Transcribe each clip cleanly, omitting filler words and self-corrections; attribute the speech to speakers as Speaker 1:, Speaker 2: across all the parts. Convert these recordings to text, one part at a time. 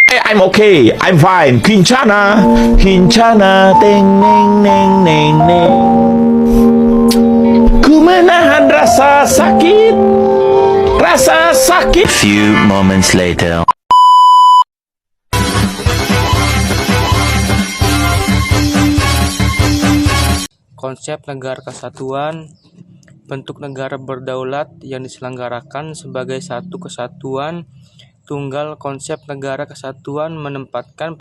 Speaker 1: I'm okay, I'm fine. Kincana, kincana, teng neng neng neng neng. Ku menahan rasa sakit, rasa sakit.
Speaker 2: Few moments later.
Speaker 3: Konsep negara kesatuan, bentuk negara berdaulat yang diselenggarakan sebagai satu kesatuan tunggal. Konsep negara kesatuan menempatkan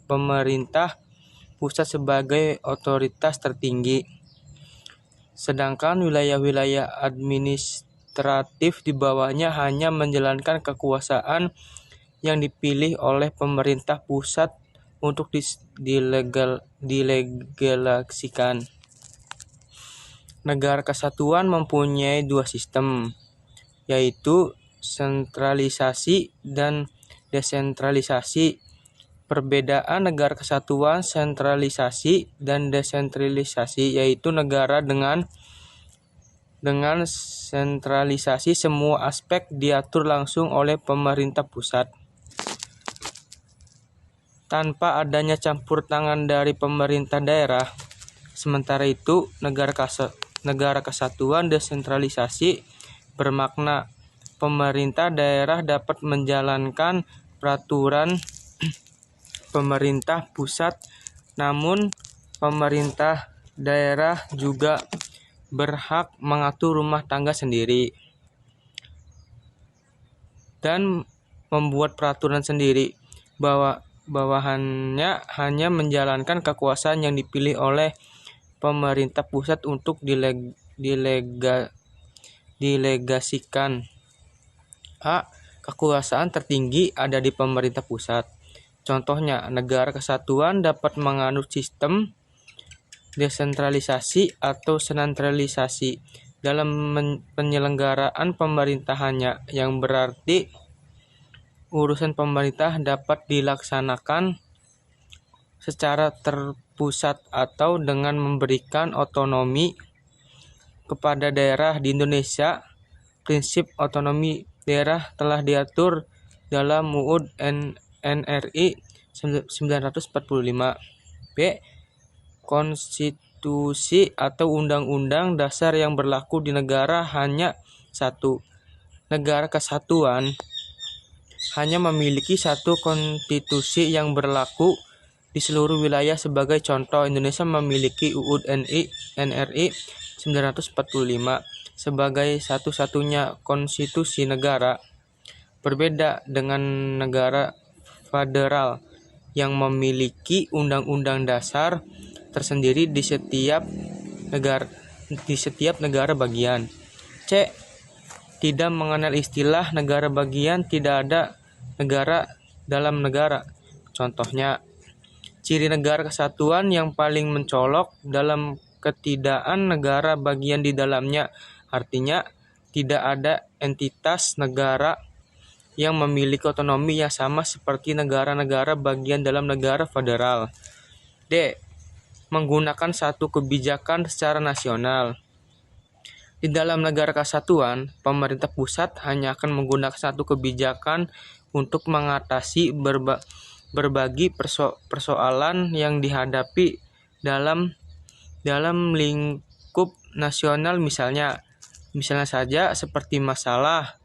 Speaker 3: pemerintah pusat sebagai otoritas tertinggi, sedangkan wilayah-wilayah administratif di bawahnya hanya menjalankan kekuasaan yang dipilih oleh pemerintah pusat untuk dilegasikan. Negara kesatuan mempunyai dua sistem, yaitu sentralisasi dan desentralisasi. Perbedaan negara kesatuan, sentralisasi, dan desentralisasi yaitu negara dengan sentralisasi semua aspek diatur langsung oleh pemerintah pusat, tanpa adanya campur tangan dari pemerintah daerah. Sementara itu, negara kesatuan desentralisasi bermakna pemerintah daerah dapat menjalankan peraturan pemerintah pusat, namun pemerintah daerah juga berhak mengatur rumah tangga sendiri dan membuat peraturan sendiri. Bawahannya hanya menjalankan kekuasaan yang dipilih oleh pemerintah pusat untuk dilegasikan. A. Kekuasaan tertinggi ada di pemerintah pusat. Contohnya, negara kesatuan dapat menganut sistem desentralisasi atau sentralisasi dalam penyelenggaraan pemerintahannya, yang berarti urusan pemerintah dapat dilaksanakan secara terpusat atau dengan memberikan otonomi kepada daerah. Di Indonesia, prinsip otonomi daerah telah diatur dalam UUD NRI 945. B. Konstitusi atau undang-undang dasar yang berlaku di negara hanya satu. Negara kesatuan hanya memiliki satu konstitusi yang berlaku di seluruh wilayah. Sebagai contoh, Indonesia memiliki UUD NRI 945 sebagai satu-satunya konstitusi negara. Berbeda dengan negara federal yang memiliki undang-undang dasar tersendiri di setiap negara bagian. C. Tidak mengenal istilah negara bagian, tidak ada negara dalam negara. Contohnya, ciri negara kesatuan yang paling mencolok dalam ketidakadaan negara bagian di dalamnya. Artinya, tidak ada entitas negara yang memiliki otonomi yang sama seperti negara-negara bagian dalam negara federal. D. Menggunakan satu kebijakan secara nasional. Di dalam negara kesatuan, pemerintah pusat hanya akan menggunakan satu kebijakan untuk mengatasi berbagai persoalan yang dihadapi dalam lingkup nasional, misalnya saja seperti masalah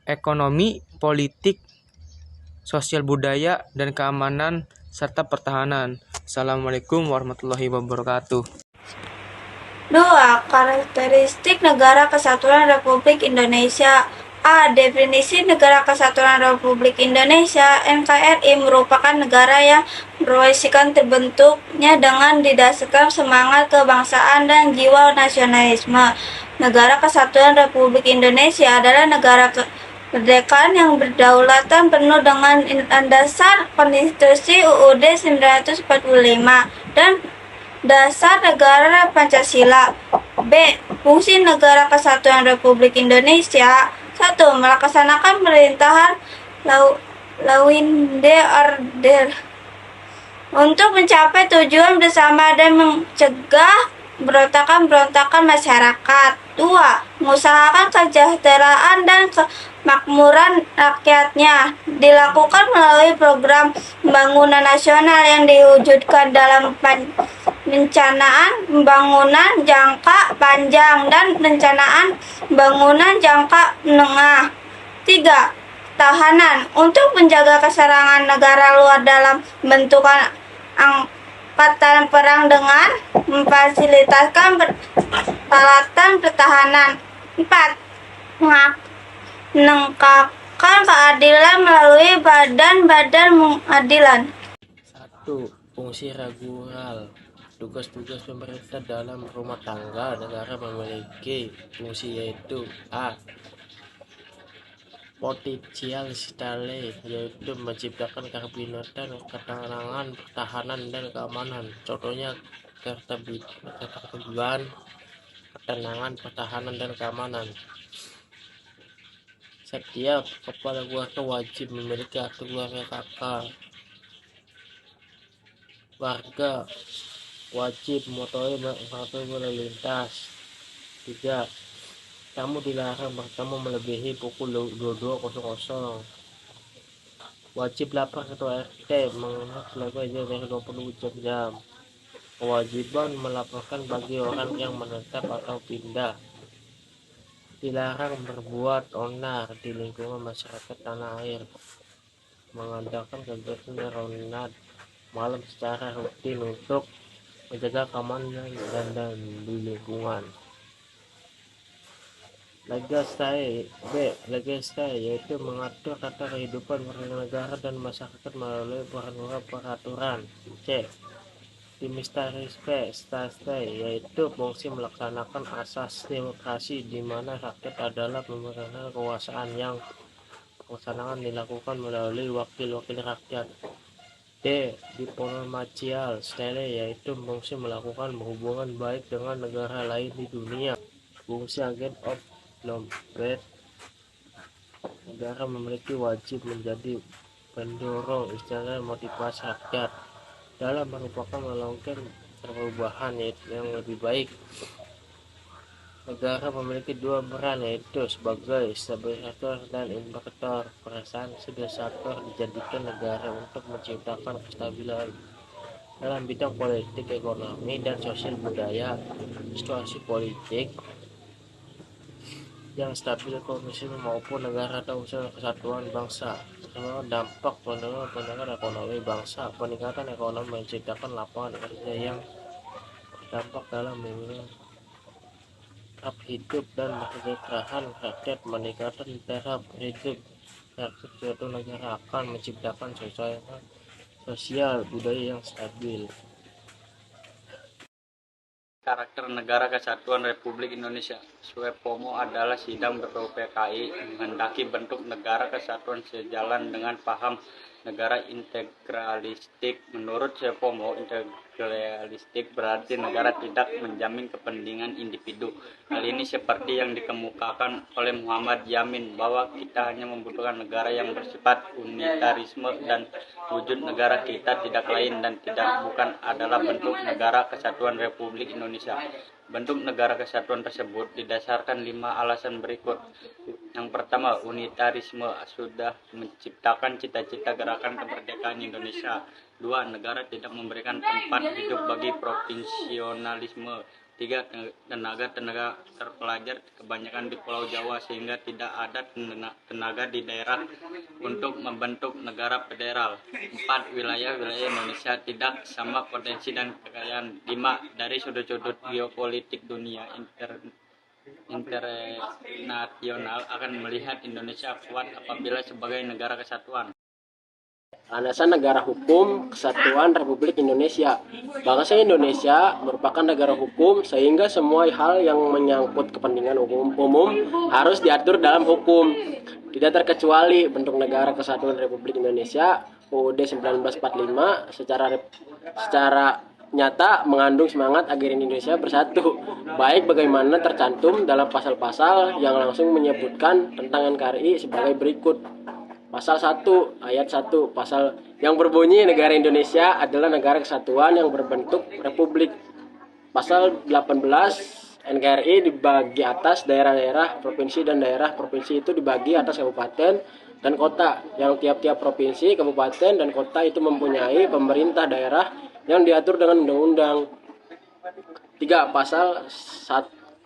Speaker 3: ekonomi, politik, sosial, budaya, dan keamanan, serta pertahanan. Assalamualaikum warahmatullahi wabarakatuh.
Speaker 4: 2. Karakteristik Negara Kesatuan Republik Indonesia. A. Definisi Negara Kesatuan Republik Indonesia. NKRI merupakan negara yang berwisikan terbentuknya dengan didasarkan semangat kebangsaan dan jiwa nasionalisme. Negara Kesatuan Republik Indonesia adalah negara kemerdekaan yang berdaulatan penuh dengan dasar konstitusi UUD 945 dan dasar negara Pancasila. B. Fungsi Negara Kesatuan Republik Indonesia. 1. Melaksanakan pemerintahan law and order untuk mencapai tujuan bersama dan mencegah berontakan masyarakat. 2. Mengusahakan kesejahteraan dan kemakmuran rakyatnya dilakukan melalui program pembangunan nasional yang diwujudkan dalam perencanaan pembangunan jangka panjang dan perencanaan pembangunan jangka menengah. 3. Tahanan untuk menjaga keserangan negara luar dalam bentukan angkatan perang dengan memfasilitasi peralatan pertahanan. 4. Menegakkan keadilan melalui badan-badan pengadilan.
Speaker 5: 1. Fungsi regulal. Tugas-tugas pemerintah dalam rumah tangga negara memiliki fungsi yaitu A. Potensial stale, yaitu menciptakan kabinetan ketenangan, pertahanan, dan keamanan. Contohnya ketertiban, ketenangan, pertahanan, dan keamanan. Setiap kepala keluarga wajib memiliki kartu keluarga kakak. Warga wajib mematuhi lalu lintas. 3. Tamu dilarang bertemu melebihi pukul 22.00. Wajib lapor ketua RT mengingat lebih dari 20 jam. Kewajiban melaporkan bagi orang yang menetap atau pindah. Dilarang berbuat onar di lingkungan masyarakat tanah air. Mengadakan kegiatan ronda malam secara rutin untuk menjaga keamanan dan di lingkungan. Legislasi B. Legislasi yaitu mengatur tata kehidupan bernegara dan masyarakat melalui peraturan. C. Administrasi yaitu fungsi melaksanakan asas demokrasi di mana rakyat adalah pemegang kekuasaan yang pelaksanaan dilakukan melalui wakil-wakil rakyat. D. Diplomasial yaitu fungsi melakukan hubungan baik dengan negara lain di dunia. Fungsi agen of dompet. Negara memiliki wajib menjadi pendorong istilah motivasi rakyat dalam merupakan melakukan perubahan yang lebih baik. Negara memiliki dua peran yaitu sebagai stabilisator dan indikator. Perasaan stabilisator dijadikan negara untuk menciptakan kestabilan dalam bidang politik, ekonomi, dan sosial budaya. Situasi politik yang stabil kondisi maupun negara atau usaha kesatuan bangsa. Dampak peningkatan ekonomi bangsa. Peningkatan ekonomi menciptakan lapangan kerja yang berdampak dalam taraf hidup dan kesejahteraan rakyat. Meningkatkan taraf hidup rakyat suatu negara akan menciptakan sosial budaya yang stabil.
Speaker 6: Karakter Negara Kesatuan Republik Indonesia. SWPOMO adalah sidang BPUPKI menghendaki bentuk negara kesatuan sejalan dengan paham negara integralistik. Menurut SWPOMO, integralistik berarti negara tidak menjamin kepentingan individu. Hal ini seperti yang dikemukakan oleh Muhammad Yamin bahwa kita hanya membutuhkan negara yang bersifat unitarisme dan wujud negara kita tidak lain dan tidak bukan adalah bentuk negara kesatuan Republik Indonesia. Bentuk negara kesatuan tersebut didasarkan 5 alasan berikut. Yang pertama, unitarisme sudah menciptakan cita-cita gerakan kemerdekaan Indonesia. 2. Negara tidak memberikan tempat hidup bagi provinsionalisme. 3. Tenaga terpelajar kebanyakan di Pulau Jawa sehingga tidak ada tenaga di daerah untuk membentuk negara federal. 4. Wilayah-wilayah Indonesia tidak sama potensi dan kekayaan. 5. Dari sudut-sudut geopolitik dunia internasional akan melihat Indonesia kuat apabila sebagai negara kesatuan.
Speaker 5: Landasan negara hukum kesatuan Republik Indonesia. Bangsa Indonesia merupakan negara hukum sehingga semua hal yang menyangkut kepentingan umum harus diatur dalam hukum. Tidak terkecuali bentuk negara kesatuan Republik Indonesia UUD 1945 secara nyata mengandung semangat agar Indonesia bersatu, baik bagaimana tercantum dalam pasal-pasal yang langsung menyebutkan tentang NKRI sebagai berikut. Pasal 1 ayat 1 pasal yang berbunyi negara Indonesia adalah negara kesatuan yang berbentuk republik. Pasal 18 NKRI dibagi atas daerah-daerah provinsi, dan daerah provinsi itu dibagi atas kabupaten dan kota. Yang tiap-tiap provinsi, kabupaten, dan kota itu mempunyai pemerintah daerah yang diatur dengan Undang-Undang 3 Pasal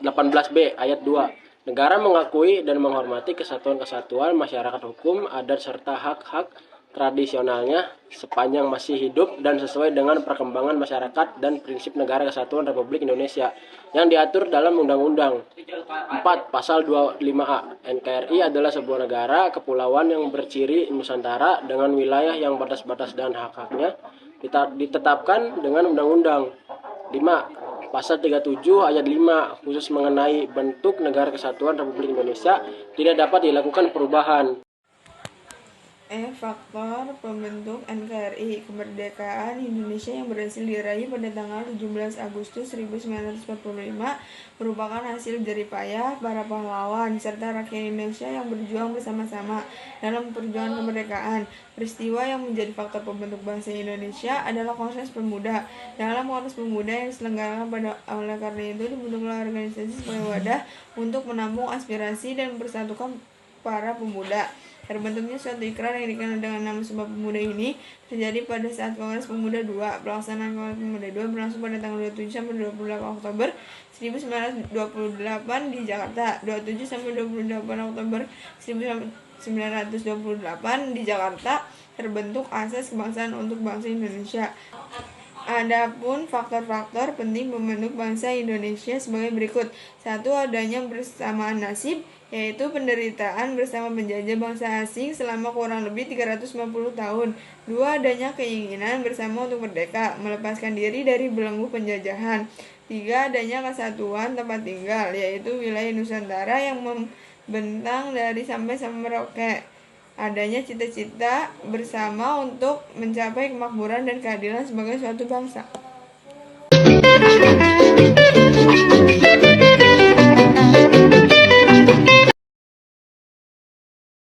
Speaker 5: 18B Ayat 2. Negara mengakui dan menghormati kesatuan-kesatuan masyarakat hukum, adat, serta hak-hak tradisionalnya sepanjang masih hidup dan sesuai dengan perkembangan masyarakat dan prinsip negara kesatuan Republik Indonesia yang diatur dalam Undang-Undang 4 Pasal 25A. NKRI adalah sebuah negara kepulauan yang berciri Nusantara dengan wilayah yang batas-batas dan hak-haknya ditetapkan dengan Undang-Undang 5 Pasal 37 Ayat 5 khusus mengenai bentuk negara kesatuan Republik Indonesia tidak dapat dilakukan perubahan.
Speaker 7: Faktor pembentuk NKRI. Kemerdekaan Indonesia yang berhasil diraih pada tanggal 17 Agustus 1945 merupakan hasil jeripayah para pahlawan serta rakyat Indonesia yang berjuang bersama-sama dalam perjuangan kemerdekaan. Peristiwa yang menjadi faktor pembentuk bangsa Indonesia adalah Kongres Pemuda. Dalam Kongres Pemuda yang diselenggarakan oleh karena itu dibentuklah organisasi sebagai wadah untuk menampung aspirasi dan mempersatukan para pemuda. Terbentuknya suatu ikrar yang dikenal dengan nama Sumpah Pemuda ini terjadi pada saat Kongres Pemuda II. Pelaksanaan Kongres Pemuda II berlangsung pada tanggal 27 sampai 28 Oktober 1928 di Jakarta. 27 sampai 28 Oktober 1928 di Jakarta terbentuk Asas Kebangsaan untuk Bangsa Indonesia. Adapun faktor-faktor penting membentuk bangsa Indonesia sebagai berikut. 1. Adanya bersamaan nasib, yaitu penderitaan bersama penjajah bangsa asing selama kurang lebih 350 tahun. 2. Adanya keinginan bersama untuk merdeka, melepaskan diri dari belenggu penjajahan. 3. Adanya kesatuan tempat tinggal, yaitu wilayah Nusantara yang membentang dari sampai Merauke. Adanya cita-cita bersama untuk mencapai kemakmuran dan keadilan sebagai suatu bangsa.